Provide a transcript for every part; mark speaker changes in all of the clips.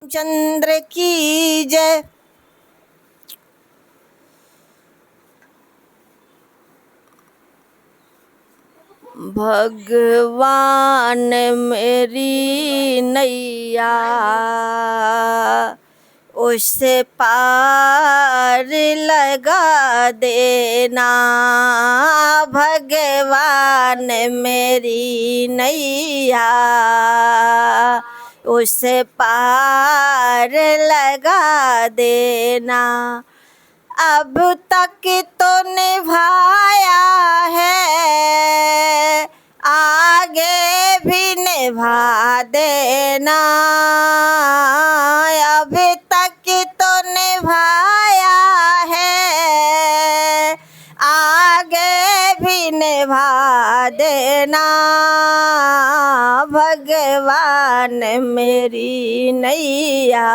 Speaker 1: चंद्र की जय। भगवान मेरी नैया उससे पार लगा देना। भगवान मेरी नैया उससे पार लगा देना। अब तक तो निभाया है, आगे भी निभा देना। अब तक तो निभाया है, आगे भी निभा देना। भगवान मेरी नैया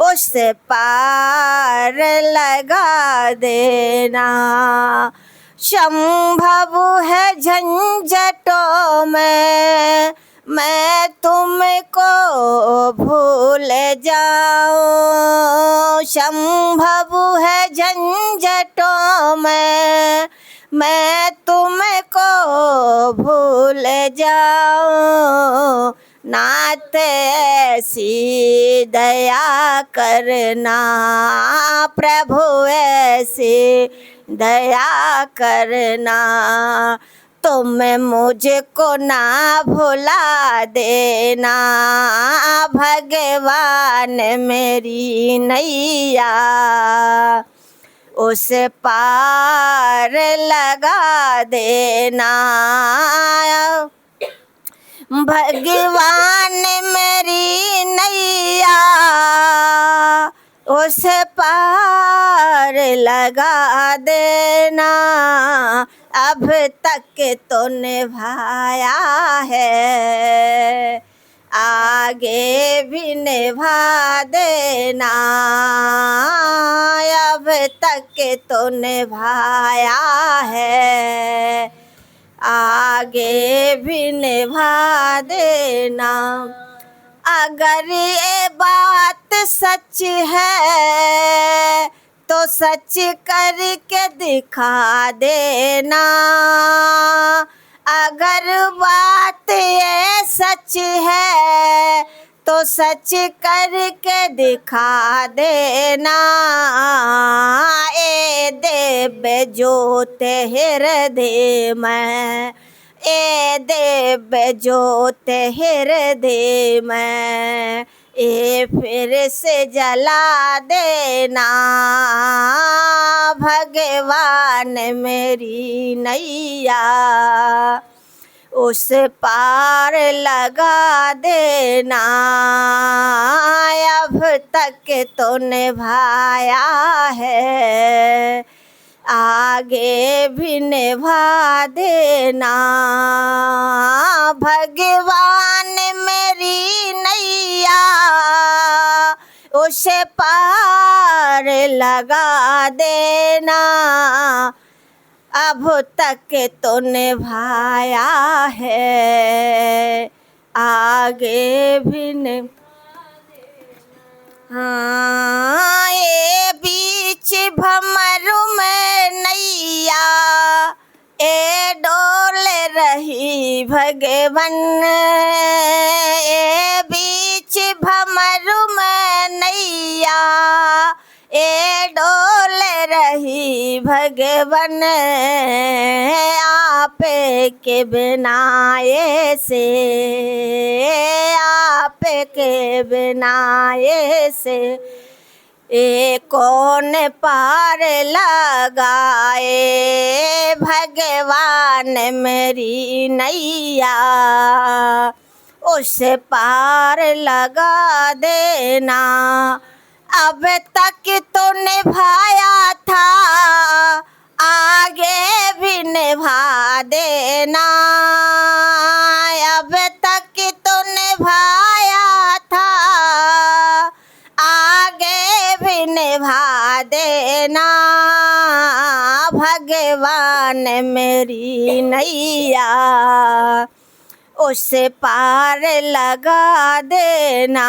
Speaker 1: उससे पार लगा देना। संभव है झंझटों में मैं तुमको भूल जाऊं। संभव है झंझटों में मैं तुमको भूल जाऊं। नाथ ऐसी दया करना प्रभु, ऐसी दया करना। तुम मुझको ना भुला देना। भगवान मेरी नैया उस पार लगा देना। भगवान मेरी नैया उस पार लगा देना। अब तक तो निभाया है, आगे भी निभा देना। अब तक तो निभाया है, आगे भी निभा देना। अगर ये बात सच है तो सच करके दिखा देना। अगर बात ये सच है तो सच करके दिखा देना। ए दिव्य ज्योत हृदय में, ए दिव्य ज्योत हृदय में, ए फिर से जला देना। भगवान मेरी नैया उस पार लगा देना। अब तक तो निभाया है, आगे भी निभा देना। भगवान मेरी नैया उसे पार लगा देना। अब तक तो निभाया है, आगे भी निभा देना। हाँ, ये बीच भंवरों में नैया ए डोल रही भगवन। ए बीच भंवरों में नैया ए डोल रही भगवन। आप के बिना ऐसे, आप के बिना ऐसे ए कौन पार लगाए। भगवान मेरी नैया उस पार लगा देना। अब तक तो निभाया था, आगे भी निभा देना। अब तक तो निभाया था, आगे भी निभा देना। भगवान मेरी नैया उसे पार लगा देना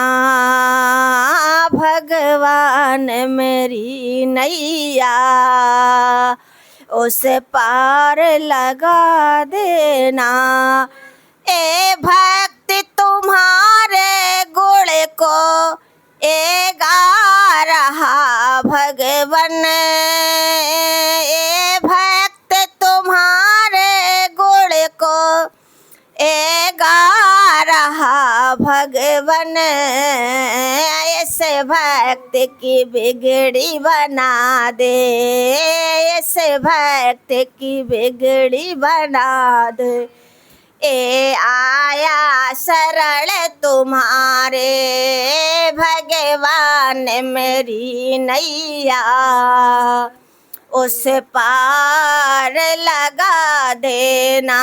Speaker 1: भगवान मेरी नैया, उसे पार लगा देना। ए भक्ति तुम्हारे गुण को ए गा रहा भगवन, ए भक्त तुम्हारे गुण को ए गा रहा भगवन, ऐसे भक्त की बिगड़ी बना दे, ऐसे भक्त की बिगड़ी बना दे। ए आया शरण तुम्हारे भगवान मेरी नैया, उस पार लगा देना।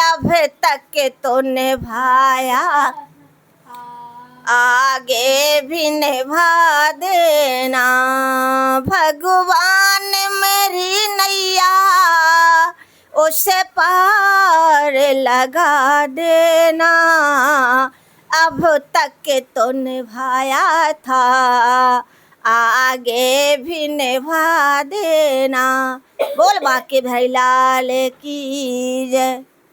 Speaker 1: अब तक तो निभाया आगे भी निभा देना, भगवान मेरी नैया उस पार लगा देना। अब तक तो निभाया था आगे भी निभा देना। बोल बाके भाई लाल की जय।